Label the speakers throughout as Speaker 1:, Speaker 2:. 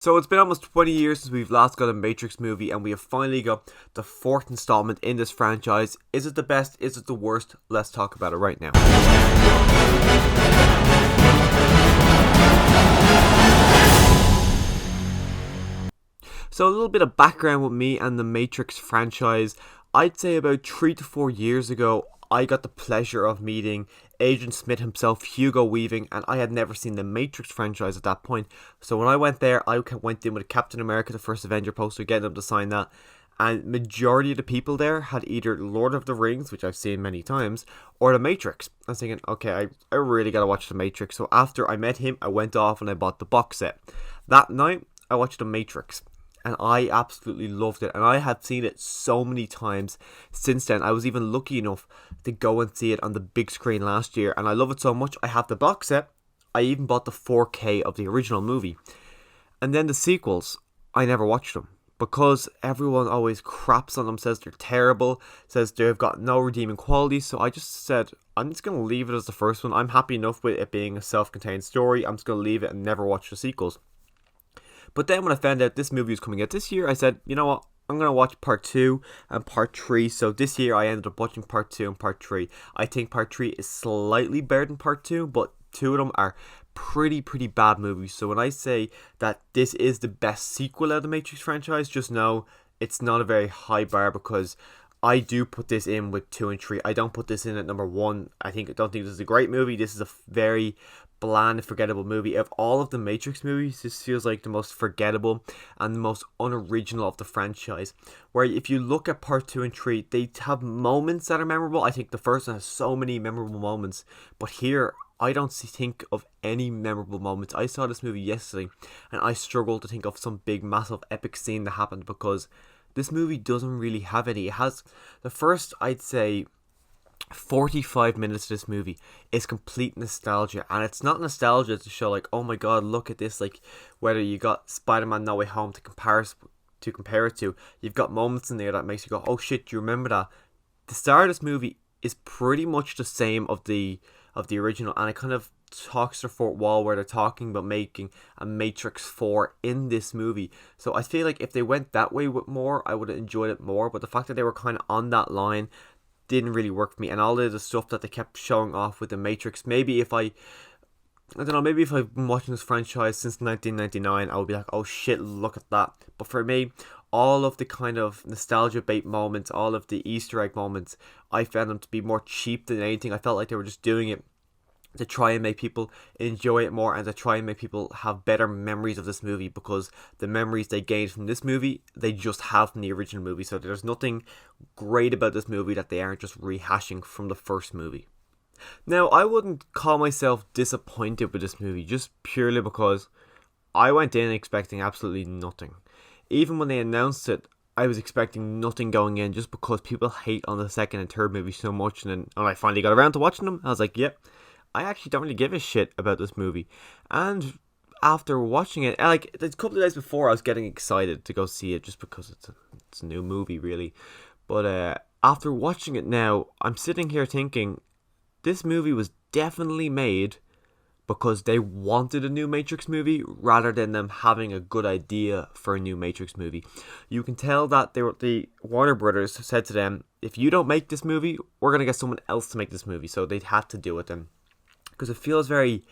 Speaker 1: So it's been almost 20 years since we've last got a Matrix movie, and we have finally got the fourth installment in this franchise. Is it the best? Is it the worst? Let's talk about it right now. So a little bit of background with me and the Matrix franchise. I'd say about 3 to 4 years ago, I got the pleasure of meeting Agent Smith himself, Hugo Weaving, and I had never seen the Matrix franchise at that point. So when I went there, I went in with Captain America, the First Avenger poster, getting them to sign that. And majority of the people there had either Lord of the Rings, which I've seen many times, or The Matrix. I was thinking, okay, I really gotta watch The Matrix. So after I met him, I went off and I bought the box set. That night, I watched The Matrix, and I absolutely loved it, and I had seen it so many times since then. I was even lucky enough to go and see it on the big screen last year, and I love it so much I have the box set. I even bought the 4K of the original movie. And then the sequels, I never watched them because everyone always craps on them, says they're terrible, says they've got no redeeming qualities. So I just said, I'm just going to leave it as the first one. I'm happy enough with it being a self-contained story. I'm just going to leave it and never watch the sequels. But then when I found out this movie was coming out this year, I said, you know what? I'm going to watch part 2 and part 3. So this year I ended up watching part 2 and part 3. I think part 3 is slightly better than part 2, but two of them are pretty bad movies. So when I say that this is the best sequel of the Matrix franchise, just know it's not a very high bar, because I do put this in with 2 and 3. I don't put this in at number 1. I don't think this is a great movie. This is a very bland, forgettable movie. Of all of the Matrix movies, this feels like the most forgettable and the most unoriginal of the franchise. Where if you look at part 2 and 3, they have moments that are memorable. I think the first one has so many memorable moments, but here I don't think of any memorable moments. I saw this movie yesterday and I struggled to think of some big, massive, epic scene that happened, because this movie doesn't really have any. It has the first, I'd say, 45 minutes of this movie is complete nostalgia, and it's not nostalgia to show like, oh my god, look at this, like whether you got Spider-Man No Way Home to compare it to. You've got moments in there that makes you go, oh shit, do you remember that? The start of this movie is pretty much the same of the original, and it kind of talks their fourth wall where they're talking about making a Matrix 4 in this movie. So I feel like if they went that way with more, I would have enjoyed it more, but the fact that they were kind of on that line didn't really work for me. And all of the stuff that they kept showing off with the Matrix, maybe if I don't know, maybe if I've been watching this franchise since 1999, I would be like, oh shit, look at that. But for me, all of the kind of nostalgia bait moments, all of the Easter egg moments, I found them to be more cheap than anything. I felt like they were just doing it to try and make people enjoy it more, and to try and make people have better memories of this movie, because the memories they gained from this movie, they just have from the original movie. So there's nothing great about this movie that they aren't just rehashing from the first movie. Now, I wouldn't call myself disappointed with this movie, just purely because I went in expecting absolutely nothing. Even when they announced it, I was expecting nothing going in, just because people hate on the second and third movie so much. And then when I finally got around to watching them, I was like, yep, I actually don't really give a shit about this movie. And after watching it, like a couple of days before, I was getting excited to go see it just because it's a new movie, really. But after watching it now, I'm sitting here thinking this movie was definitely made because they wanted a new Matrix movie rather than them having a good idea for a new Matrix movie. You can tell that the Warner Brothers said to them, if you don't make this movie, we're going to get someone else to make this movie. So they had to do it then. Because it feels very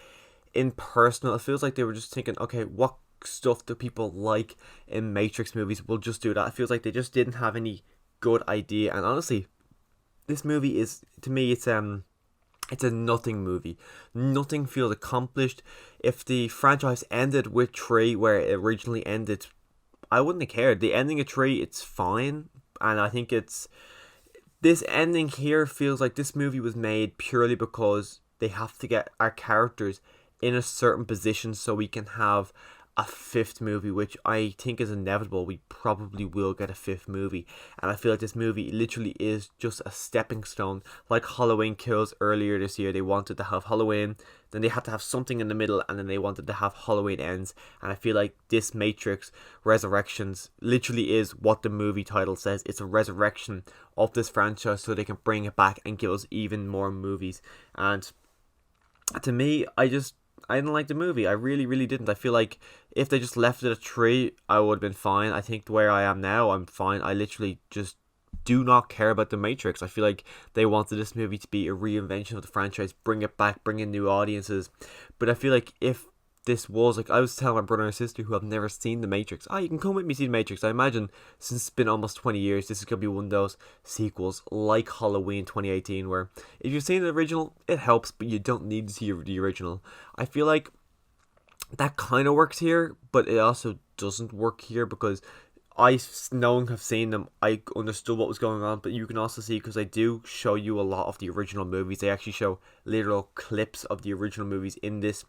Speaker 1: impersonal. It feels like they were just thinking, okay, what stuff do people like in Matrix movies? We'll just do that. It feels like they just didn't have any good idea. And honestly, this movie is, to me, it's a nothing movie. Nothing feels accomplished. If the franchise ended with 3 where it originally ended, I wouldn't have cared. The ending of 3, it's fine. And I think this ending here feels like this movie was made purely because they have to get our characters in a certain position so we can have a 5th movie, which I think is inevitable. We probably will get a 5th movie. And I feel like this movie literally is just a stepping stone. Like Halloween Kills earlier this year, they wanted to have Halloween, then they had to have something in the middle, and then they wanted to have Halloween Ends. And I feel like this Matrix Resurrections literally is what the movie title says. It's a resurrection of this franchise so they can bring it back and give us even more movies. And to me, I just I didn't like the movie. I really, really didn't. I feel like if they just left it at 3, I would have been fine. I think where I am now, I'm fine. I literally just do not care about The Matrix. I feel like they wanted this movie to be a reinvention of the franchise, bring it back, bring in new audiences. But I feel like if this was, like, I was telling my brother and sister who have never seen The Matrix, you can come with me see The Matrix. I imagine since it's been almost 20 years, this is going to be one of those sequels like Halloween 2018, where if you've seen the original, it helps, but you don't need to see the original. I feel like that kind of works here, but it also doesn't work here because knowing have seen them, I understood what was going on, but you can also see, because they do show you a lot of the original movies, they actually show literal clips of the original movies in this.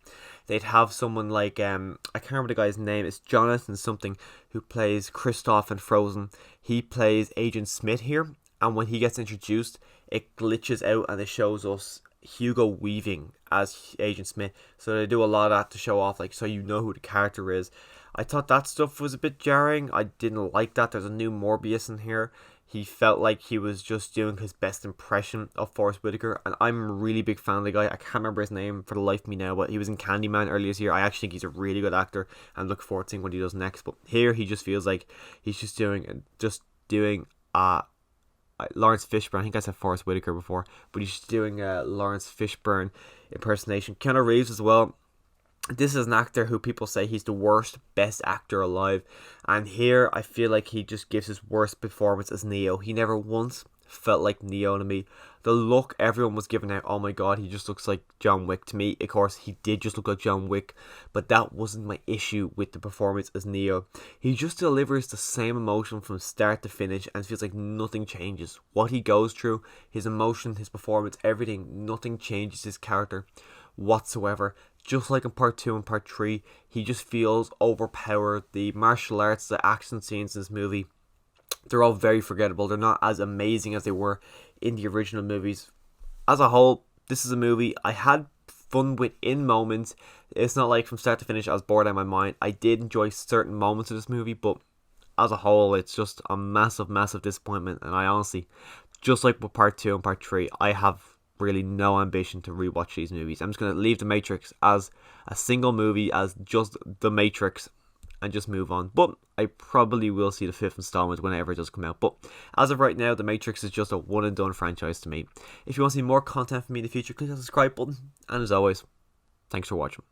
Speaker 1: They'd have someone like, I can't remember the guy's name, it's Jonathan something, who plays Kristoff in Frozen. He plays Agent Smith here, and when he gets introduced, it glitches out and it shows us Hugo Weaving as Agent Smith. So they do a lot of that to show off, like, so you know who the character is. I thought that stuff was a bit jarring. I didn't like that. There's a new Morbius in here. He felt like he was just doing his best impression of Forrest Whitaker, and I'm a really big fan of the guy. I can't remember his name for the life of me now, but he was in Candyman earlier this year. I actually think he's a really good actor, and look forward to seeing what he does next. But here, he just feels like he's just doing Lawrence Fishburne. I think I said Forrest Whitaker before, but he's just doing Lawrence Fishburne impersonation. Keanu Reeves as well. This is an actor who people say he's the worst, best actor alive. And here, I feel like he just gives his worst performance as Neo. He never once felt like Neo to me. The look everyone was giving out, oh my god, he just looks like John Wick to me. Of course, he did just look like John Wick, but that wasn't my issue with the performance as Neo. He just delivers the same emotion from start to finish, and it feels like nothing changes. What he goes through, his emotion, his performance, everything, nothing changes his character whatsoever. Just like in part 2 and part 3, he just feels overpowered. The martial arts, the action scenes in this movie, they're all very forgettable. They're not as amazing as they were in the original movies. As a whole, this is a movie I had fun with in moments. It's not like from start to finish I was bored out of my mind. I did enjoy certain moments of this movie, but as a whole, it's just a massive, massive disappointment. And I honestly, just like with part 2 and part 3, I have really no ambition to rewatch these movies. I'm just going to leave The Matrix as a single movie, as just The Matrix, and just move on. But I probably will see the 5th installment whenever it does come out. But as of right now, The Matrix is just a one and done franchise to me. If you want to see more content from me in the future, click on the subscribe button. And as always, thanks for watching.